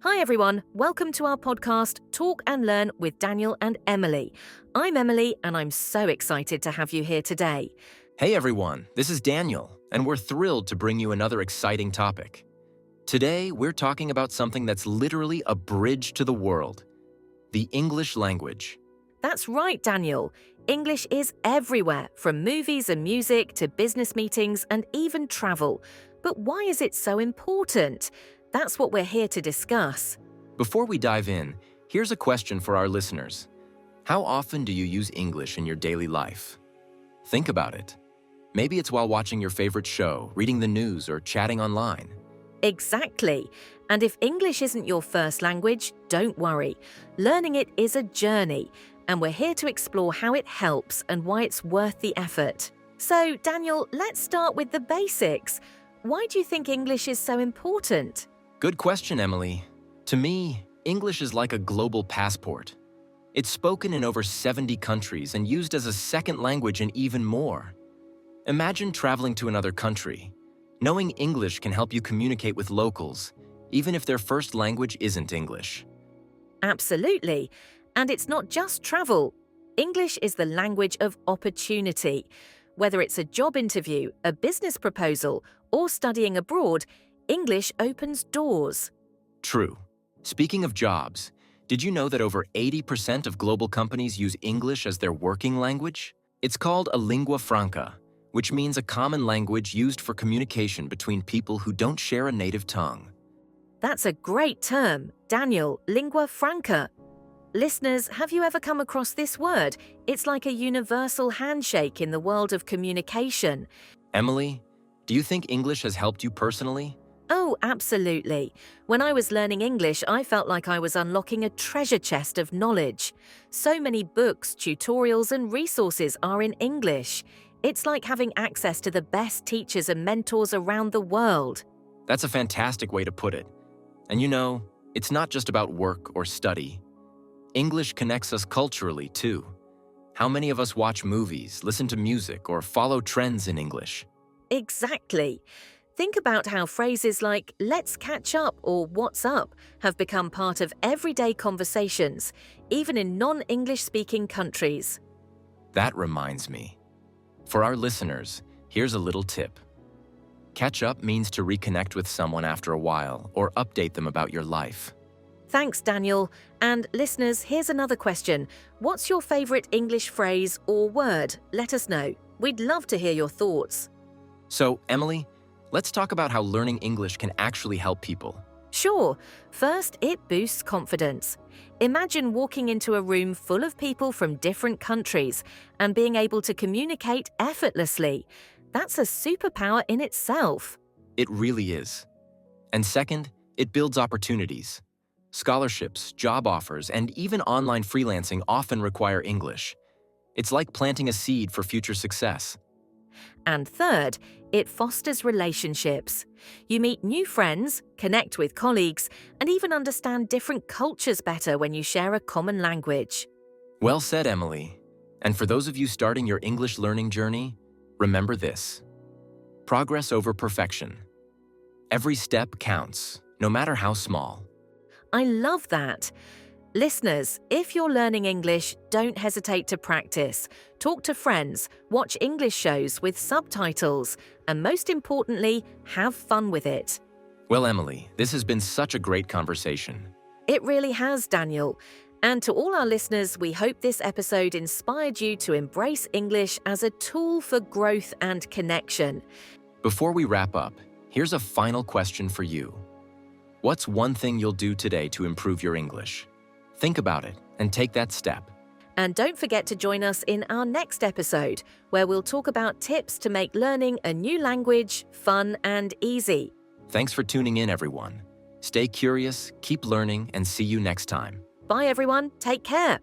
Hi everyone, welcome to our podcast Talk and Learn with Daniel and Emily. I'm Emily and I'm so excited to have you here today. Hey everyone, this is Daniel, and we're thrilled to bring you another exciting topic. Today, we're talking about something that's literally a bridge to the world, the English language. That's right, Daniel. English is everywhere, from movies and music to business meetings and even travel. But why is it so important? That's what we're here to discuss. Before we dive in, here's a question for our listeners. How often do you use English in your daily life? Think about it. Maybe it's while watching your favorite show, reading the news, or chatting online. Exactly. And if English isn't your first language, don't worry. Learning it is a journey, and we're here to explore how it helps and why it's worth the effort. So, Daniel, let's start with the basics. Why do you think English is so important? Good question, Emily. To me, English is like a global passport. It's spoken in over 70 countries and used as a second language in even more. Imagine traveling to another country. Knowing English can help you communicate with locals, even if their first language isn't English. Absolutely. And it's not just travel. English is the language of opportunity. Whether it's a job interview, a business proposal, or studying abroad, English opens doors. True. Speaking of jobs, did you know that over 80% of global companies use English as their working language? It's called a lingua franca, which means a common language used for communication between people who don't share a native tongue. That's a great term, Daniel, lingua franca. Listeners, have you ever come across this word? It's like a universal handshake in the world of communication. Emily, do you think English has helped you personally? Oh, absolutely. When I was learning English, I felt like I was unlocking a treasure chest of knowledge. So many books, tutorials, and resources are in English. It's like having access to the best teachers and mentors around the world. That's a fantastic way to put it. And you know, it's not just about work or study. English connects us culturally, too. How many of us watch movies, listen to music, or follow trends in English? Exactly. Think about how phrases like "let's catch up" or "what's up" have become part of everyday conversations, even in non-English speaking countries. That reminds me. For our listeners, here's a little tip. Catch up means to reconnect with someone after a while or update them about your life. Thanks, Daniel. And listeners, here's another question. What's your favorite English phrase or word? Let us know. We'd love to hear your thoughts. So, Emily, let's talk about how learning English can actually help people. Sure. First, it boosts confidence. Imagine walking into a room full of people from different countries and being able to communicate effortlessly. That's a superpower in itself. It really is. And second, it builds opportunities. Scholarships, job offers, and even online freelancing often require English. It's like planting a seed for future success. And third, it fosters relationships. You meet new friends, connect with colleagues, and even understand different cultures better when you share a common language. Well said, Emily. And for those of you starting your English learning journey, remember this. Progress over perfection. Every step counts, no matter how small. I love that. Listeners, if you're learning English, don't hesitate to practice. Talk to friends, watch English shows with subtitles, and most importantly, have fun with it. Well, Emily, this has been such a great conversation. It really has, Daniel. And to all our listeners, we hope this episode inspired you to embrace English as a tool for growth and connection. Before we wrap up, here's a final question for you. What's one thing you'll do today to improve your English? Think about it and take that step. And don't forget to join us in our next episode, where we'll talk about tips to make learning a new language fun and easy. Thanks for tuning in, everyone. Stay curious, keep learning, and see you next time. Bye, everyone. Take care.